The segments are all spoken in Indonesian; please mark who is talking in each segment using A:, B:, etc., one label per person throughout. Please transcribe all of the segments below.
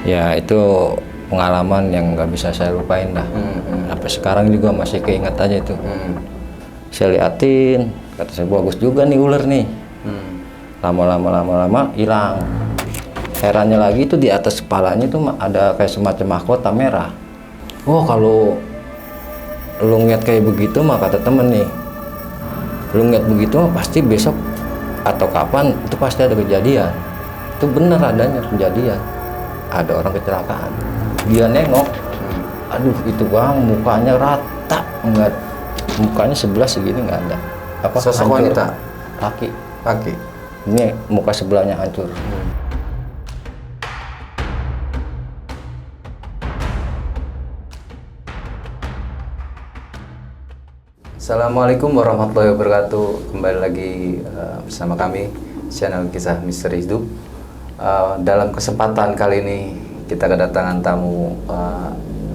A: Ya itu pengalaman yang nggak bisa saya lupain dah. Sampai sekarang juga masih keinget aja itu. Saya liatin, kata saya bagus juga nih ular nih. Lama-lama hilang. Herannya lagi itu di atas kepalanya itu ada kayak semacam mahkota merah. Oh kalau lu ngeliat kayak begitu mah kata temen nih, lu ngeliat begitu mah pasti besok atau kapan itu pasti ada kejadian. Itu bener adanya kejadian. Ada orang kecelakaan. Dia nengok, aduh itu bang mukanya rata, enggak, mukanya sebelah segini nggak ada. Apa
B: sosok
A: hancur.
B: wanita?
A: Laki. Ini muka sebelahnya hancur.
B: Assalamualaikum warahmatullahi wabarakatuh. Kembali lagi bersama kami channel Kisah Misteri Hidup. Dalam kesempatan kali ini kita kedatangan tamu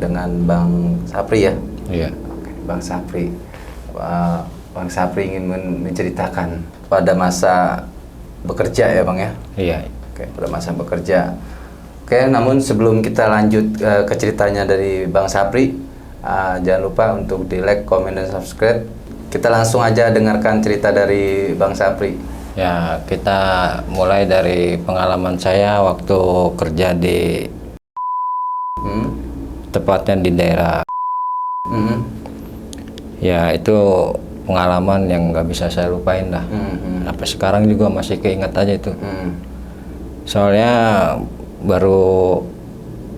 B: dengan Bang Sapri ya.
A: Iya.
B: Oke, Bang Sapri. Bang Sapri ingin menceritakan pada masa bekerja ya Bang ya.
A: Iya.
B: Oke, pada masa bekerja. Oke, namun sebelum kita lanjut ke ceritanya dari Bang Sapri, jangan lupa untuk di like, comment, dan subscribe. Kita langsung aja dengarkan cerita dari Bang Sapri.
A: Ya, kita mulai dari pengalaman saya waktu kerja di tepatnya di daerah. Ya, itu pengalaman yang nggak bisa saya lupain dah. Sampai sekarang juga masih keinget aja itu. Soalnya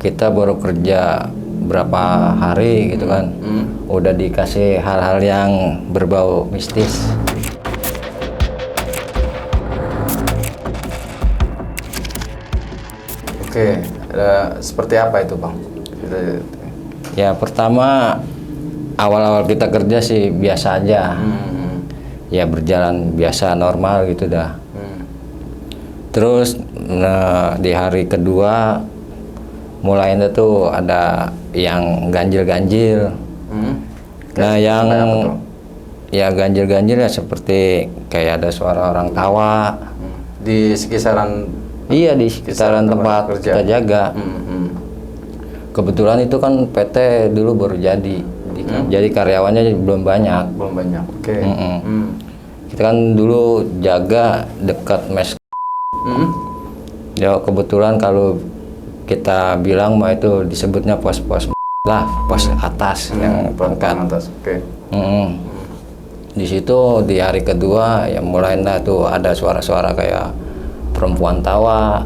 A: kita baru kerja berapa hari gitu kan, udah dikasih hal-hal yang berbau mistis.
B: Oke, seperti apa itu Bang?
A: Ya pertama awal-awal kita kerja sih biasa aja, ya berjalan biasa normal gitu dah. Terus di hari kedua mulai tuh ada yang ganjil-ganjil. Nah yang ya ganjil-ganjil ya seperti kayak ada suara orang tawa
B: di sekitaran.
A: Iya di sekitaran tempat kita jaga. Kebetulan itu kan PT dulu baru jadi karyawannya belum banyak.
B: Oke.
A: Kita kan dulu jaga dekat mes. Ya kebetulan kalau kita bilang mah itu disebutnya pos-pos lah, pos atas yang pangkat
B: atas. Oke.
A: Di situ di hari kedua ya mulai tuh ada suara-suara kayak perempuan tawa.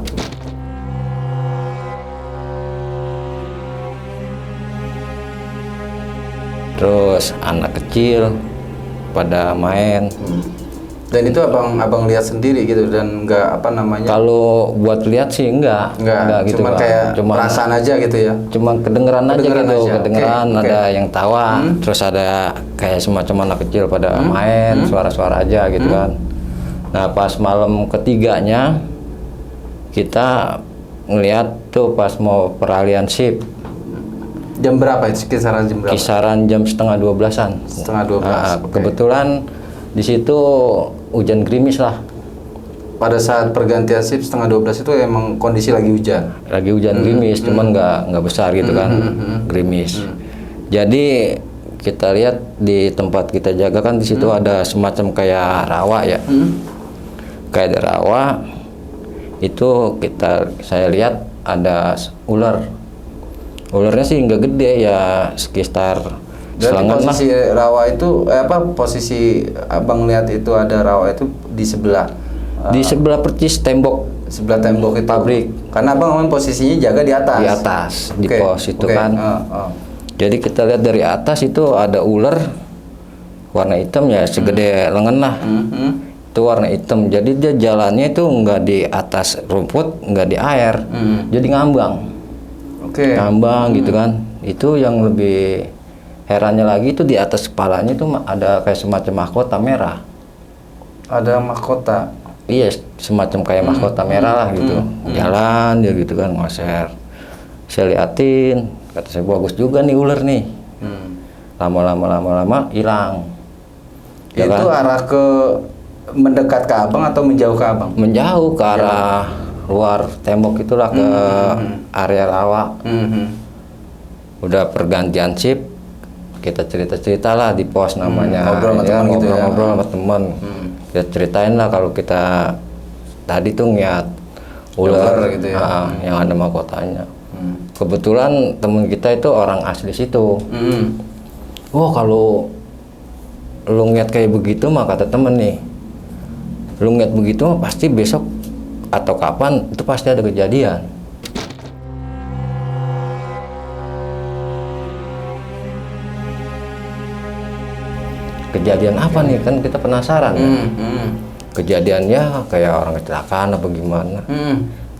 A: Terus anak kecil pada main.
B: Dan itu abang lihat sendiri gitu dan nggak apa namanya?
A: Kalau buat lihat sih enggak gitu.
B: Cuma kayak perasaan aja gitu ya.
A: Cuma kedengeran aja. Kedengeran
B: okay.
A: Ada yang tawa, terus ada kayak semacam anak kecil pada main, suara-suara aja gitu kan. Nah pas malam ketiganya kita ngeliat tuh pas mau peralihan shift.
B: Jam berapa itu? Kisaran jam berapa?
A: Kisaran jam setengah 12-an.
B: Setengah 12. Okay.
A: Kebetulan di situ hujan gerimis lah.
B: Pada saat pergantian shift setengah 12 itu emang kondisi lagi hujan.
A: Lagi hujan gerimis, cuman nggak besar gitu kan, gerimis. Jadi kita lihat di tempat kita jaga kan di situ ada semacam kayak rawa ya, kayak ada rawa. Itu saya lihat ada ular. Ularnya sih nggak gede ya, sekitar
B: selangan posisi lah. Rawa itu posisi abang lihat itu ada rawa itu di sebelah
A: percis tembok,
B: sebelah tembok itu
A: pabrik.
B: Karena abang posisinya jaga di atas
A: di pos itu kan. Jadi kita lihat dari atas itu ada ular warna hitam ya, segede lengan lah. Itu warna hitam, jadi dia jalannya itu nggak di atas rumput, nggak di air, jadi ngambang. Ngambang gitu kan. Itu yang lebih herannya lagi itu di atas kepalanya itu ada kayak semacam mahkota merah.
B: Ada mahkota?
A: Iya, semacam kayak mahkota merah lah gitu. Jalan dia gitu kan, ngoser. Saya liatin, kata saya bagus juga nih ular nih. Lama-lama hilang.
B: Ya itu kan? Arah ke mendekat ke abang atau menjauh ke abang?
A: Menjauh ke arah luar tembok itulah ke area rawa. Udah pergantian shift, kita cerita-cerita lah di pos namanya.
B: Ngobrol sama
A: ya,
B: teman gitu ya.
A: ngobrol sama teman. Kita ceritain lah kalau kita tadi tuh ngeliat ular
B: gitu ya.
A: yang ada mahkotanya. Kebetulan temen kita itu orang asli situ. Wah, kalau lu ngeliat kayak begitu mah kata temen nih, lu ngeliat begitu mah pasti besok atau kapan itu pasti ada kejadian. Kejadian apa nih, kan kita penasaran ya. Kejadiannya kayak orang kecelakaan apa gimana.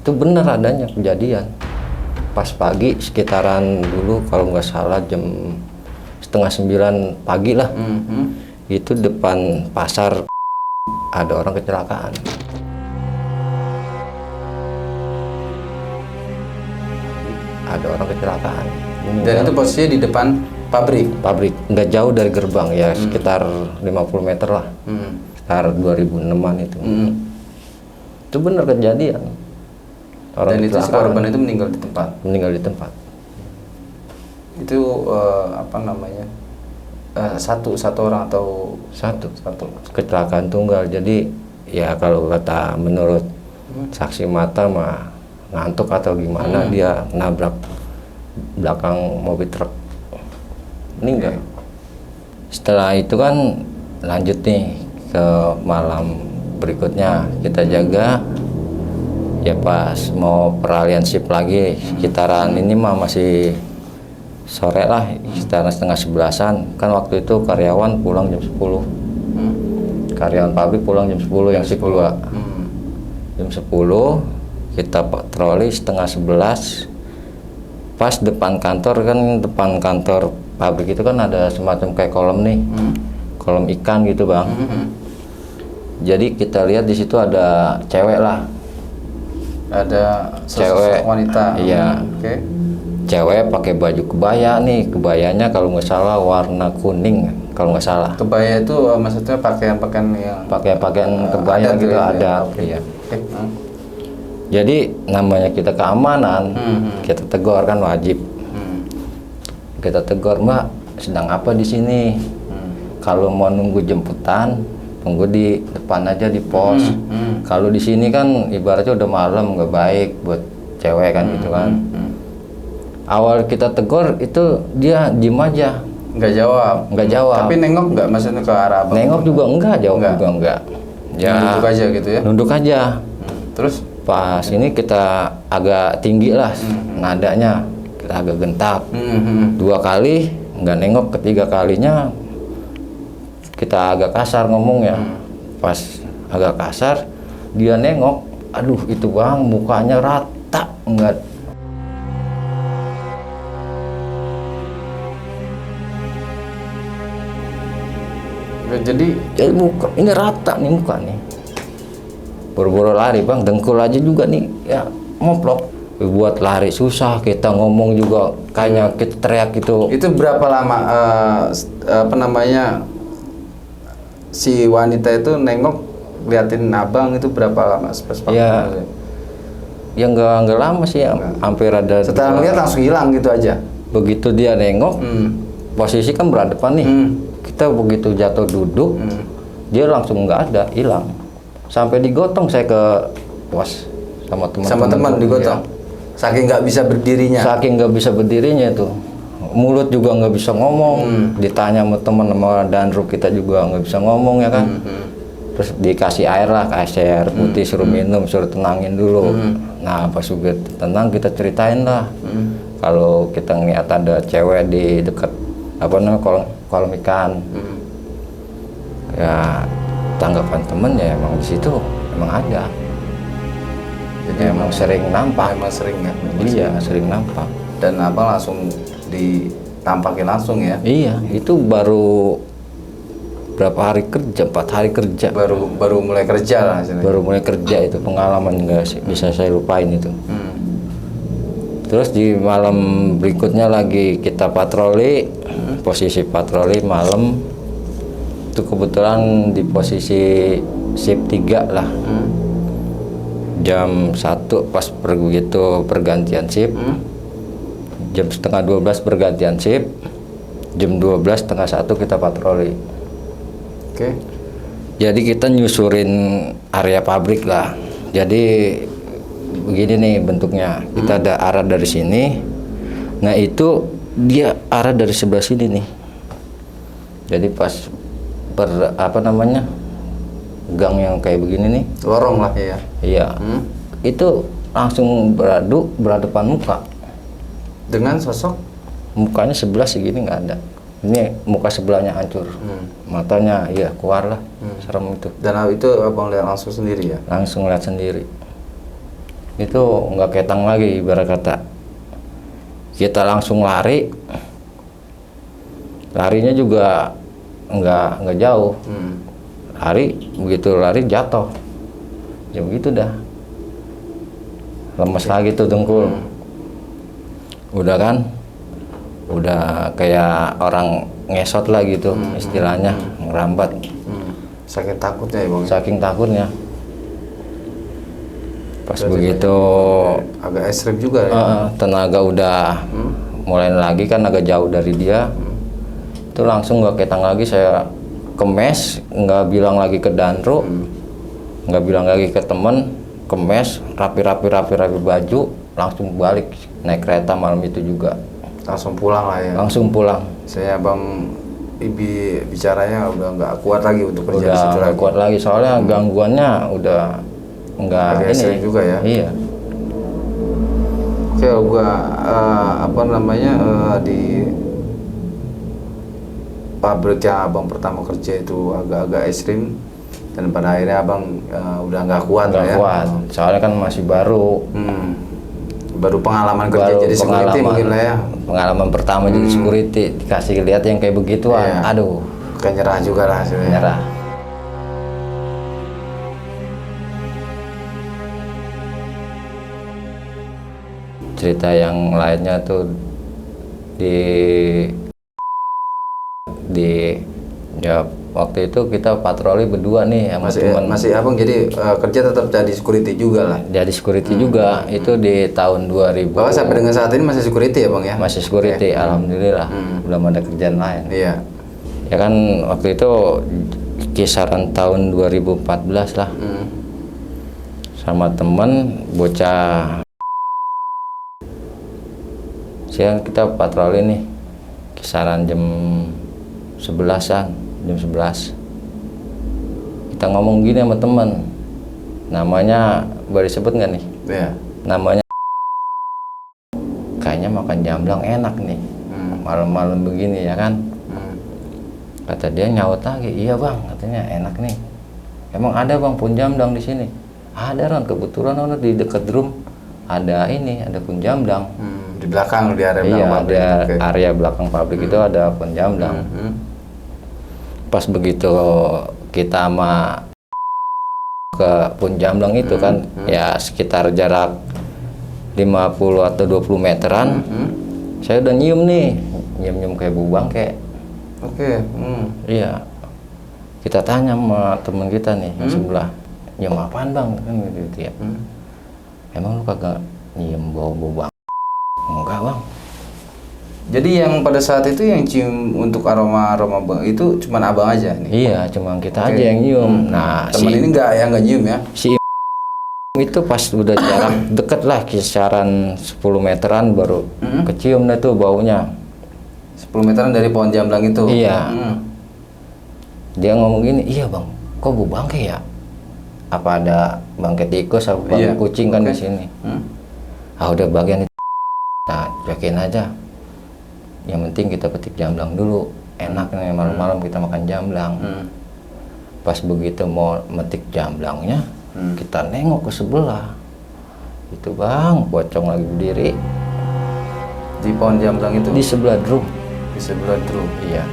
A: Itu bener adanya kejadian pas pagi sekitaran dulu kalau nggak salah jam 8:30 pagi lah. Itu depan pasar ada orang kecelakaan. Ada orang kecelakaan.
B: Dan itu posisinya di depan pabrik.
A: Pabrik nggak jauh dari gerbang ya, sekitar 50 meter lah. Sekitar 2006-an itu. Itu bener kejadian. Orang
B: Dan itu si
A: kecelakaan.
B: korban itu meninggal di tempat.
A: Meninggal di tempat.
B: Itu apa namanya? Satu orang atau
A: Satu.
B: satu.
A: Kecelakaan tunggal. Jadi ya kalau kata menurut saksi mata mah ngantuk atau gimana, dia nabrak belakang mobil truk, meninggal. Setelah itu kan lanjut nih ke malam berikutnya, kita jaga ya pas mau peralihan shift lagi sekitaran ini mah masih sore lah, sekitaran 10:30-an. Kan waktu itu karyawan pulang jam 10. Karyawan pabrik pulang jam 10 yang shift 2. Jam 10 kita patroli 10:30. Pas depan kantor, kan depan kantor pabrik itu kan ada semacam kayak kolam nih. Kolam ikan gitu, Bang. Jadi kita lihat di situ ada cewek lah.
B: Ada
A: Cewek.
B: wanita.
A: Iya.
B: Oke.
A: Cewek pakai baju kebaya nih. Kebayanya kalau nggak salah warna kuning kalau nggak salah.
B: Kebaya itu maksudnya pakaian-pakaian yang
A: Pakaian kebaya
B: adat
A: gitu,
B: ya?
A: ada.
B: Oke.
A: Iya.
B: Oke.
A: Jadi namanya kita keamanan, kita tegur kan wajib. Kita tegur, Mbak, sedang apa di sini? Kalau mau nunggu jemputan, tunggu di depan aja di pos. Kalau di sini kan ibaratnya udah malam, nggak baik buat cewek kan gitu kan. Awal kita tegur itu dia diem aja,
B: Nggak jawab.
A: nggak jawab.
B: Tapi nengok nggak maksudnya ke arah abang?
A: Nengok juga enggak, jawab
B: Enggak.
A: juga enggak. Ya,
B: Duduk aja gitu ya.
A: nunduk aja.
B: Terus
A: Pas ini kita agak tinggi lah nadanya, kita agak gentak. 2 kali nggak nengok, ketiga kalinya kita agak kasar ngomongnya. Pas agak kasar dia nengok, aduh itu Bang mukanya rata enggak.
B: jadi
A: Muka ini rata nih muka nih. Boro-boro lari Bang, dengkul aja juga nih ya ngoplok. Buat lari susah, kita ngomong juga kayaknya kita teriak itu.
B: itu berapa lama apa namanya si wanita itu nengok liatin abang itu berapa lama
A: Ya, ya nggak lama sih ya, hampir ada.
B: setelah ngeliat langsung hilang gitu aja.
A: Begitu dia nengok, posisi kan berhadapan nih. Kita begitu jatuh duduk, dia langsung nggak ada, hilang. Sampai digotong saya ke pos sama teman-teman.
B: Sama teman digotong. Saking nggak bisa berdirinya.
A: Saking nggak bisa berdirinya itu, mulut juga nggak bisa ngomong. Ditanya sama teman sama danruk kita juga nggak bisa ngomong ya kan. Terus dikasih air lah, kasih air putih, suruh minum, suruh tenangin dulu. Nah pas sudah tenang kita ceritain lah. Kalau kita ngeliat ada cewek di dekat apa namanya kolam ikan. Ya tanggapan temen ya emang di situ emang ada. Jadi emang sering nampak.
B: Emang sering ya.
A: Iya sering nampak.
B: Dan abang langsung ditampakin langsung ya.
A: Iya itu baru berapa hari kerja, 4 hari kerja.
B: Baru mulai kerja lah hasilnya.
A: Baru mulai kerja itu, pengalaman nggak bisa saya lupain itu. Terus di malam berikutnya lagi kita patroli, posisi patroli malam itu kebetulan di posisi shift 3 lah. jam 1 pas begitu pergantian shift. Jam setengah 12 pergantian shift. Jam 12 setengah 1 kita patroli.
B: Oke.
A: Jadi kita nyusurin area pabrik lah. Jadi begini nih bentuknya. Kita ada arah dari sini. Nah itu dia arah dari sebelah sini nih. Jadi pas gang yang kayak begini nih.
B: Lorong lah ya.
A: Iya. Itu langsung berhadapan muka.
B: Dengan sosok?
A: Mukanya sebelah segini nggak ada. Ini muka sebelahnya hancur. Matanya ya keluar lah. Serem itu.
B: Dan itu abang lihat langsung sendiri ya?
A: Langsung lihat sendiri. Itu nggak ketang lagi ibarat kata. Kita langsung lari. Larinya juga nggak jauh. Begitu lari jatuh. Ya begitu dah. Lemes lagi tuh dengkul. Udah kan? Udah kayak orang ngesot lah gitu istilahnya, ngerambat.
B: Saking takutnya ya bang?
A: Saking takutnya. Pas begitu
B: agak ekstrim juga ya?
A: Tenaga udah mulai lagi kan agak jauh dari dia. Itu langsung nggak ketang lagi, saya kemes, nggak bilang lagi ke Danro, nggak bilang lagi ke temen, kemes, rapi baju, langsung balik naik kereta malam itu juga.
B: Langsung pulang lah ya?
A: Langsung pulang.
B: Saya abang bicaranya udah nggak kuat lagi untuk kerja di situ
A: Udah nggak kuat lagi, soalnya gangguannya udah nggak ini
B: juga ya?
A: Iya.
B: Oke, gua di pabrik yang abang pertama kerja itu agak-agak ekstrim, dan pada akhirnya abang udah nggak kuat lah ya?
A: Kuat, soalnya kan masih baru.
B: Baru pengalaman kerja jadi security mungkin lah ya?
A: Pengalaman pertama jadi security, dikasih lihat yang kayak begituan,
B: iya.
A: Aduh.
B: Kayak nyerah juga lah hasilnya.
A: Nyerah. Cerita yang lainnya tuh ya waktu itu kita patroli berdua nih sama teman.
B: Masih abang jadi kerja tetap jadi security juga lah?
A: Jadi security juga, itu di tahun 2000.
B: Bahwa sampai dengan saat ini masih security ya bang ya?
A: Masih security, alhamdulillah. Belum ada kerjaan lain.
B: Iya.
A: Ya kan waktu itu kisaran tahun 2014 lah. Sama temen bocah. Siang kita patroli nih, kisaran jam 11-an, jam 11. Kita ngomong gini sama temen, namanya boleh disebut nggak nih?
B: Iya.
A: Namanya kayaknya makan jamblang enak nih, malam-malam begini ya kan? Kata dia nyaut lagi, iya bang, katanya enak nih. Emang ada bang pun jamblang di sini? Ada Ron, kebetulan Ron di dekat drum ada pun jamblang.
B: Di belakang, di area belakang pabrik.
A: Iya, ada area belakang pabrik itu ada pun jamblang. Pas begitu kita sama ke pun jamblang itu kan ya sekitar jarak 50 atau 20 meteran. Saya udah nyium kayak bau bangke.
B: Oke.
A: Iya. Kita tanya sama temen kita nih yang sebelah, nyium apaan bang? Kan gitu ya. Emang lu kagak nyium bau bangke? Enggak bang.
B: Jadi yang pada saat itu yang cium untuk aroma bang itu cuman abang aja nih?
A: Iya, cuma kita aja yang nyium. Nah,
B: temen ini nggak nyium ya?
A: Si itu pas udah jarak deket lah, kisaran 10 meteran baru kecium dah tuh baunya.
B: 10 meteran dari pohon jamblang itu?
A: Iya. Dia ngomong gini, iya bang, kok bau bangke ya? Apa ada bangke tikus atau bangke kucing kan di sini? Ah udah bagian itu. Nah, yakin aja. Yang penting kita petik jamblang dulu. Enak nih malam-malam kita makan jamblang. Pas begitu mau metik jamblangnya, kita nengok ke sebelah. Itu bang, pocong lagi berdiri.
B: Di pohon jamblang itu?
A: Di sebelah drum.
B: Di sebelah drum?
A: Iya.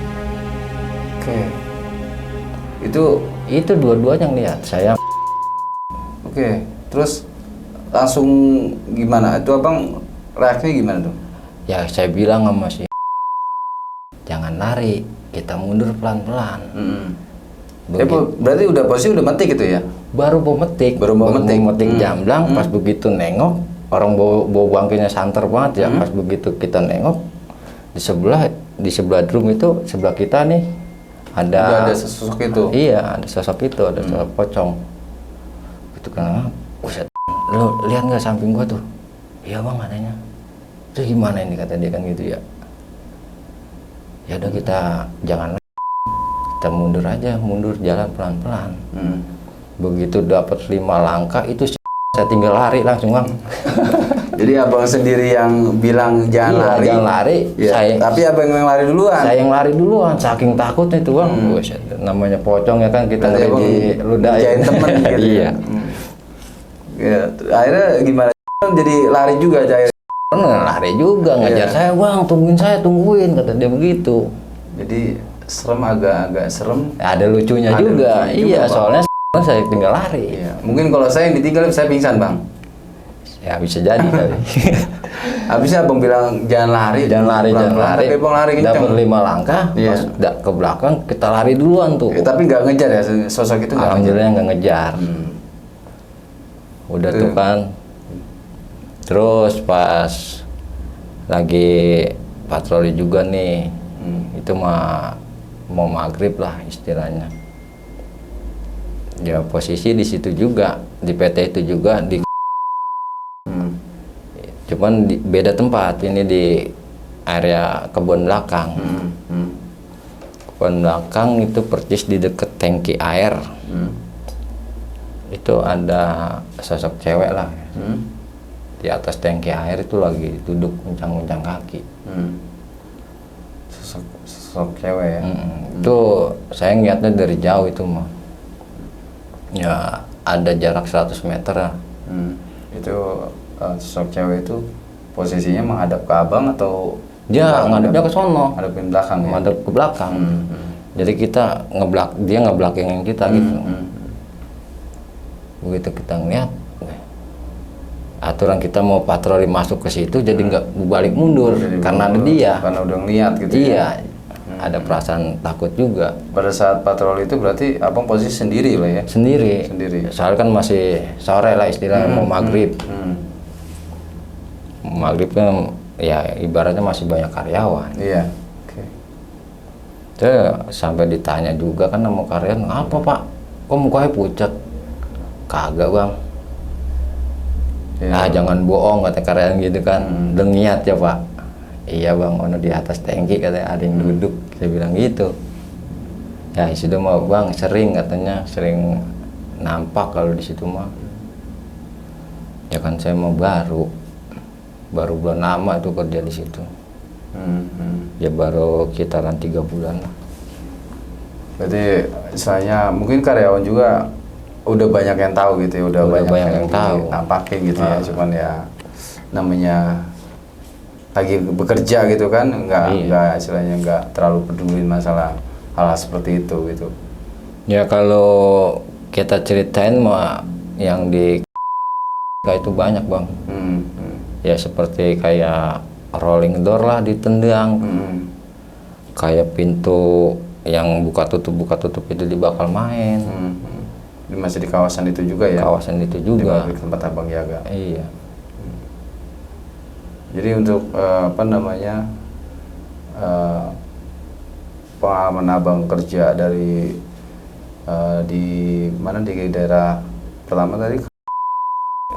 B: Oke.
A: Itu dua-duanya ngeliat. Saya.
B: Oke. Terus langsung gimana? Itu abang reaksinya gimana tuh?
A: Ya saya bilang sama si jangan lari, kita mundur pelan-pelan.
B: Berarti udah posisi udah mati gitu ya?
A: baru mau metik jamblang. Pas begitu nengok, orang bawa bangkainya santer banget ya. Pas begitu kita nengok, di sebelah drum itu, sebelah kita nih ada
B: sosok itu.
A: Iya, ada sosok itu, ada sosok pocong. Itu kan, buset, lo lihat nggak samping gua tuh? Iya bang, katanya. Terus gimana ini, kata dia kan gitu ya. Ya udah, kita jangan, kita mundur aja, jalan pelan-pelan. Begitu dapat 5 langkah itu saya tinggal lari langsung bang.
B: Jadi abang sendiri yang bilang jangan lari. Ya, tapi abang yang lari duluan.
A: Saya yang lari duluan, saking takutnya itu bang. Namanya pocong ya kan, kita ngeri di ludahin
B: temen gitu.
A: Iya.
B: Ya, akhirnya gimana? Jadi lari juga aja.
A: Lari juga, ngajar saya, bang tungguin, kata dia begitu.
B: Jadi serem, agak serem.
A: Ada lucunya juga. Iya, soalnya saya tinggal lari.
B: Iya. Mungkin kalau saya yang ditinggal saya pingsan bang.
A: Ya bisa jadi kali.
B: Habisnya abang bilang jangan lari.
A: Tapi
B: abang lari kenceng.
A: Dapat 5 langkah, pas ke belakang kita lari duluan tuh.
B: Tapi nggak ngejar ya sosok itu?
A: Alhamdulillah nggak ngejar. Udah tuh kan. Terus pas lagi patroli juga nih, itu mau maghrib lah istilahnya. Ya posisi di situ juga, di PT itu juga cuman beda tempat, ini di area kebun belakang. Kebun belakang itu persis di deket tangki air. Itu ada sosok cewek lah. Di atas tangki air itu lagi duduk nguncang-nguncang kaki.
B: Sosok cewek ya.
A: Itu saya ngeliatnya dari jauh itu mah. Ya ada jarak 100 meter lah.
B: Itu sosok cewek itu posisinya menghadap ke abang atau
A: dia ngadepnya ke sono,
B: ngadepin belakang ya?
A: Ngadep ke belakang. Jadi kita dia ngebelakangin kita gitu. Begitu kita ngeliat, aturan kita mau patroli masuk ke situ, jadi nggak balik mundur karena ada dia.
B: Karena udah ngeliat gitu.
A: Iya, ada perasaan takut juga.
B: Pada saat patroli itu berarti abang posisi sendiri lah ya?
A: Sendiri. Soalnya kan masih sore lah istilahnya, mau maghrib. Maghrib kan ya ibaratnya masih banyak karyawan.
B: Iya.
A: Terus sampai ditanya juga kan sama karyawan, apa pak? Kok mukanya pucat? Kagak bang. Ah jangan bohong, kata karyawan gitu kan. Dengiat ya pak. Iya bang, ono di atas tangki katanya ada yang duduk. Saya bilang gitu. Ya sudah mau bang, sering katanya, sering nampak kalau di situ mah. Ya kan saya mau baru bulan lama itu kerja di situ. Ya baru sekitaran 3 bulan lah.
B: Berarti istilahnya mungkin karyawan juga udah banyak yang tahu gitu ya, udah banyak yang tahu, nampakin gitu ya. Cuman ya namanya lagi bekerja gitu kan, nggak istilahnya nggak terlalu peduli masalah hal seperti itu gitu.
A: Ya kalau kita ceritain mah yang di itu banyak bang. Ya seperti kayak rolling door lah ditendang, kayak pintu yang buka tutup itu dibakal main.
B: Masih di kawasan itu juga ya?
A: Kawasan itu juga.
B: Di tempat abang jaga.
A: Iya.
B: Jadi untuk pengalaman abang kerja dari di mana, di daerah pertama tadi?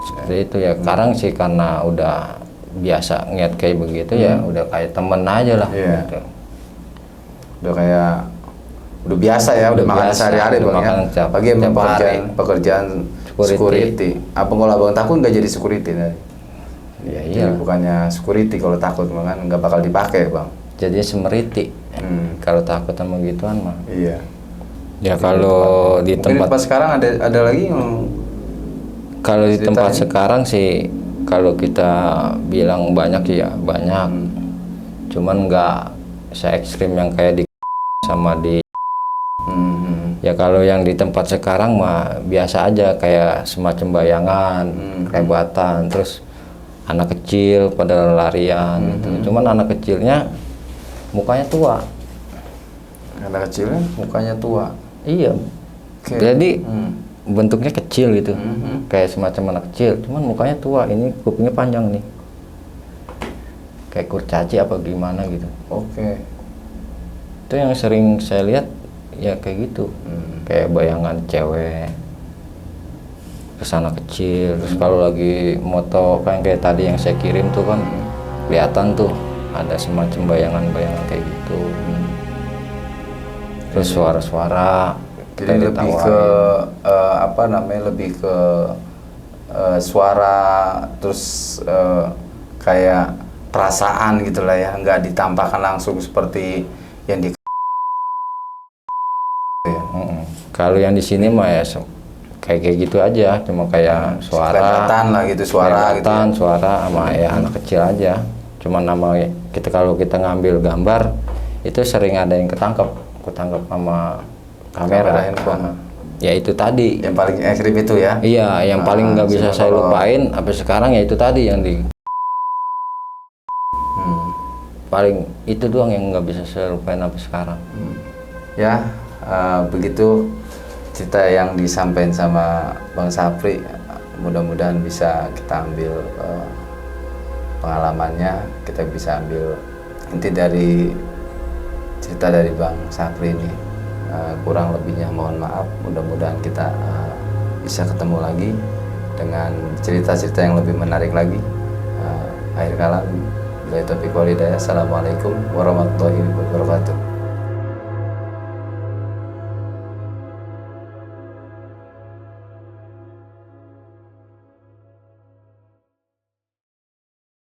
A: Seperti itu ya. Sekarang sih karena udah biasa ngeliat kayak begitu ya, udah kayak temen aja lah. Gitu.
B: Udah biasa ya, udah makan sehari-hari bang ya. Pagi emang pekerjaan security. Kalau abang takut nggak jadi security tadi?
A: Ya, iya.
B: Jadi bukannya security, kalau takut kan nggak bakal dipakai bang.
A: Jadi semeriti. Kalau takut sama gituan mah.
B: Iya.
A: Ya kalau di tempat
B: pas sekarang ada lagi yang
A: kalau di tempat sekarang sih, kalau kita bilang banyak ya banyak. Cuman nggak se-ekstrim yang kayak di sama di. Ya kalau yang di tempat sekarang mah biasa aja, kayak semacam bayangan, kelebatan, terus anak kecil pada larian gitu. Cuman anak kecilnya mukanya tua.
B: Anak kecilnya mukanya tua.
A: Iya. Jadi bentuknya kecil gitu,
B: Mhm.
A: kayak semacam anak kecil, cuman mukanya tua, ini kupingnya panjang nih, kayak kurcaci apa gimana gitu.
B: Oke.
A: Itu yang sering saya lihat ya kayak gitu, kayak bayangan cewek, terus anak kecil, terus kalau lagi moto kayak tadi yang saya kirim tuh kan kelihatan tuh ada semacam bayangan-bayangan kayak gitu. Terus suara-suara kita
B: Jadi lebih ke apa namanya, lebih ke suara, terus kayak perasaan gitulah ya, nggak ditampakkan langsung seperti yang di.
A: Kalau yang di sini mah ya kayak gitu aja, cuma kayak suara,
B: Kelihatan lah gitu, suara gitu.
A: kelihatan suara sama ya anak kecil aja. Cuma nama kita kalau kita ngambil gambar itu sering ada yang ketangkep sama kamera.
B: Kamera handphone.
A: Ya itu tadi.
B: Yang paling ekstrim itu ya.
A: Iya, yang paling nggak bisa
B: coba
A: saya
B: kalau-
A: lupain sampai sekarang ya itu tadi yang di paling itu doang yang nggak bisa saya lupain sampai sekarang.
B: Ya, begitu cerita yang disampaikan sama Bang Sapri. Mudah-mudahan bisa kita ambil pengalamannya, kita bisa ambil inti dari cerita dari Bang Sapri ini. Kurang lebihnya mohon maaf. Mudah-mudahan kita bisa ketemu lagi dengan cerita-cerita yang lebih menarik lagi. Akhir kalam, billahi taufiq wal hidayah. Assalamualaikum warahmatullahi wabarakatuh.